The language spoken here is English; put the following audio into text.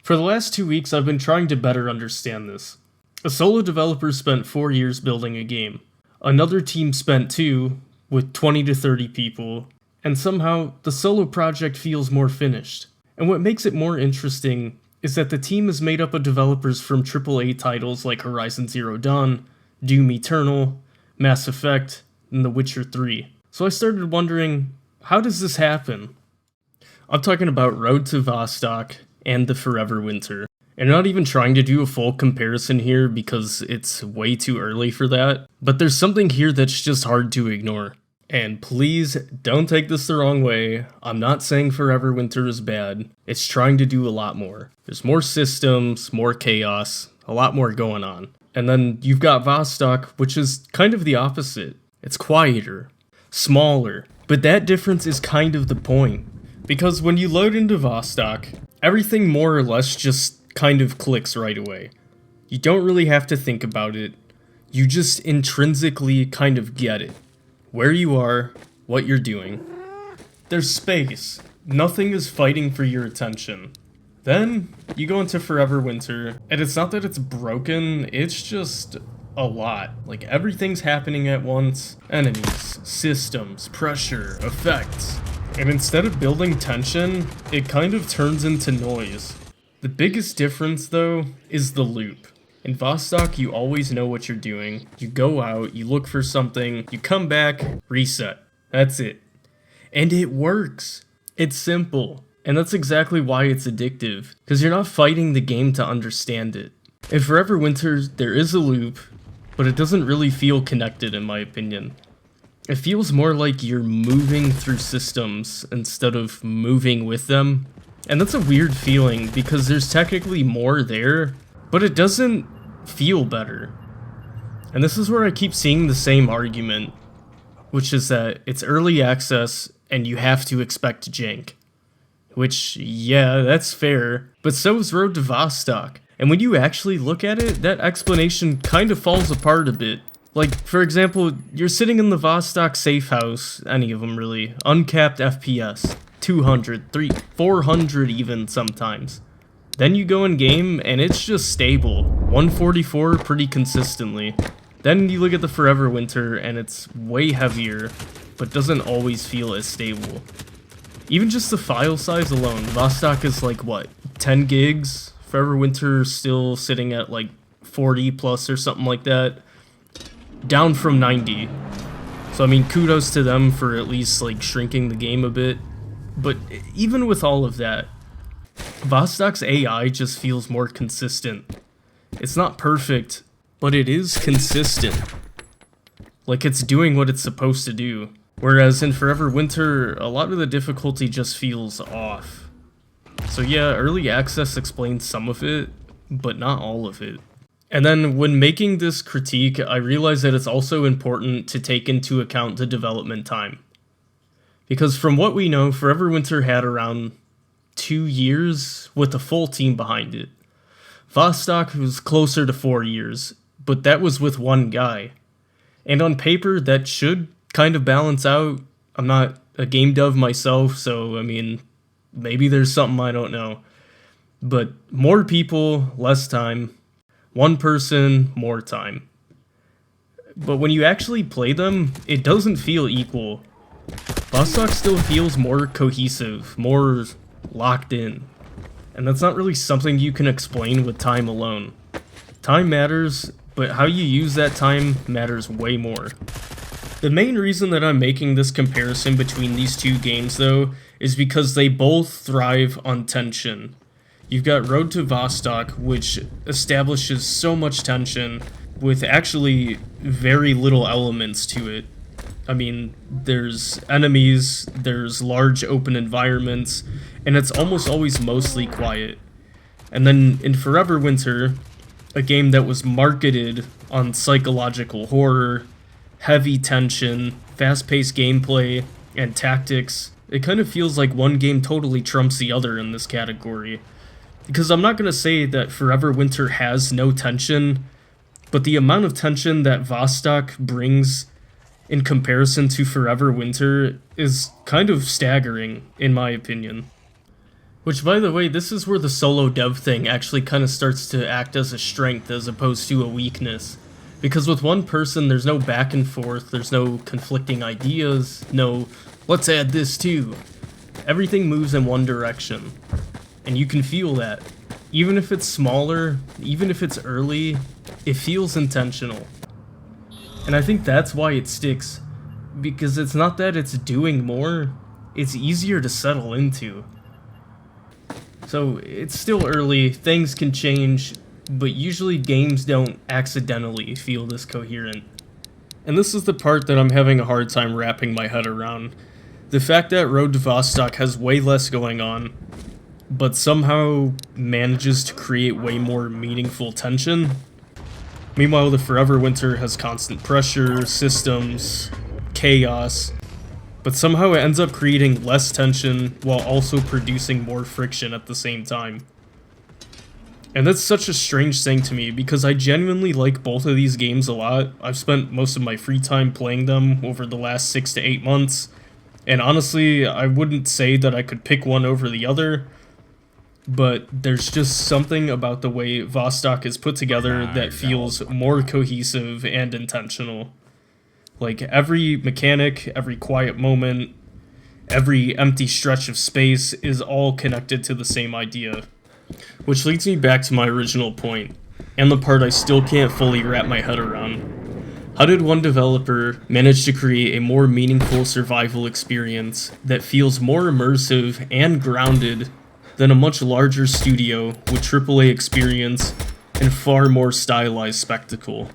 For the last 2 weeks, I've been trying to better understand this. A solo developer spent 4 years building a game. Another team spent 2, with 20 to 30 people, and somehow the solo project feels more finished. And what makes it more interesting is that the team is made up of developers from AAA titles like Horizon Zero Dawn, Doom Eternal, Mass Effect, and The Witcher 3. So I started wondering, how does this happen? I'm talking about Road to Vostok and The Forever Winter. And I'm not even trying to do a full comparison here because it's way too early for that, but there's something here that's just hard to ignore. And please, don't take this the wrong way, I'm not saying Forever Winter is bad, it's trying to do a lot more. There's more systems, more chaos, a lot more going on. And then you've got Vostok, which is kind of the opposite. It's quieter, smaller, but that difference is kind of the point. Because when you load into Vostok, everything more or less just kind of clicks right away. You don't really have to think about it, you just intrinsically kind of get it. Where you are, what you're doing. There's space. Nothing is fighting for your attention. Then, you go into Forever Winter, and it's not that it's broken, it's just a lot. Like, everything's happening at once. Enemies, systems, pressure, effects. And instead of building tension, it kind of turns into noise. The biggest difference, though, is the loop. In Vostok, you always know what you're doing. You go out, you look for something, you come back, reset. That's it. And it works. It's simple. And that's exactly why it's addictive, because you're not fighting the game to understand it. In Forever Winter, there is a loop, but it doesn't really feel connected in my opinion. It feels more like you're moving through systems instead of moving with them. And that's a weird feeling, because there's technically more there, but it doesn't feel better. And this is where I keep seeing the same argument, which is that it's early access and you have to expect jank. Which, yeah, that's fair, but so is Road to Vostok. And when you actually look at it, that explanation kind of falls apart a bit. Like, for example, you're sitting in the Vostok safe house, any of them really, uncapped FPS, 200, 300, 400 even sometimes. Then you go in game, and it's just stable. 144 pretty consistently. Then you look at the Forever Winter, and it's way heavier, but doesn't always feel as stable. Even just the file size alone, Vostok is like, what, 10 gigs? Forever Winter still sitting at like 40 plus or something like that. Down from 90. So I mean, kudos to them for at least like shrinking the game a bit. But even with all of that, Vostok's AI just feels more consistent. It's not perfect, but it is consistent. Like it's doing what it's supposed to do. Whereas in Forever Winter, a lot of the difficulty just feels off. So yeah, early access explains some of it, but not all of it. And then when making this critique, I realized that it's also important to take into account the development time. Because from what we know, Forever Winter had around 2 years with a full team behind it. Vostok was closer to 4 years, but that was with one guy. And on paper, that should kind of balance out. I'm not a game dev myself, so I mean, maybe there's something I don't know. But more people, less time. One person, more time. But when you actually play them, it doesn't feel equal. Vostok still feels more cohesive, more locked in. And that's not really something you can explain with time alone. Time matters, but how you use that time matters way more. The main reason that I'm making this comparison between these two games, though, is because they both thrive on tension. You've got Road to Vostok, which establishes so much tension with actually very little elements to it. I mean, there's enemies, there's large open environments, and it's almost always mostly quiet. And then in Forever Winter, a game that was marketed on psychological horror, heavy tension, fast-paced gameplay, and tactics, it kind of feels like one game totally trumps the other in this category. Because I'm not going to say that Forever Winter has no tension, but the amount of tension that Vostok brings in comparison to Forever Winter is kind of staggering, in my opinion. Which, by the way, this is where the solo dev thing actually kind of starts to act as a strength as opposed to a weakness. Because with one person, there's no back and forth, there's no conflicting ideas, no, let's add this too. Everything moves in one direction. And you can feel that. Even if it's smaller, even if it's early, it feels intentional. And I think that's why it sticks. Because it's not that it's doing more, it's easier to settle into. So it's still early, things can change, but usually games don't accidentally feel this coherent. And this is the part that I'm having a hard time wrapping my head around. The fact that Road to Vostok has way less going on, but somehow manages to create way more meaningful tension. Meanwhile, the Forever Winter has constant pressure, systems, chaos, but somehow it ends up creating less tension while also producing more friction at the same time. And that's such a strange thing to me because I genuinely like both of these games a lot. I've spent most of my free time playing them over the last 6 to 8 months, and honestly, I wouldn't say that I could pick one over the other, but there's just something about the way Vostok is put together that feels more cohesive and intentional. Like, every mechanic, every quiet moment, every empty stretch of space is all connected to the same idea. Which leads me back to my original point, and the part I still can't fully wrap my head around. How did one developer manage to create a more meaningful survival experience that feels more immersive and grounded than a much larger studio with AAA experience and far more stylized spectacle?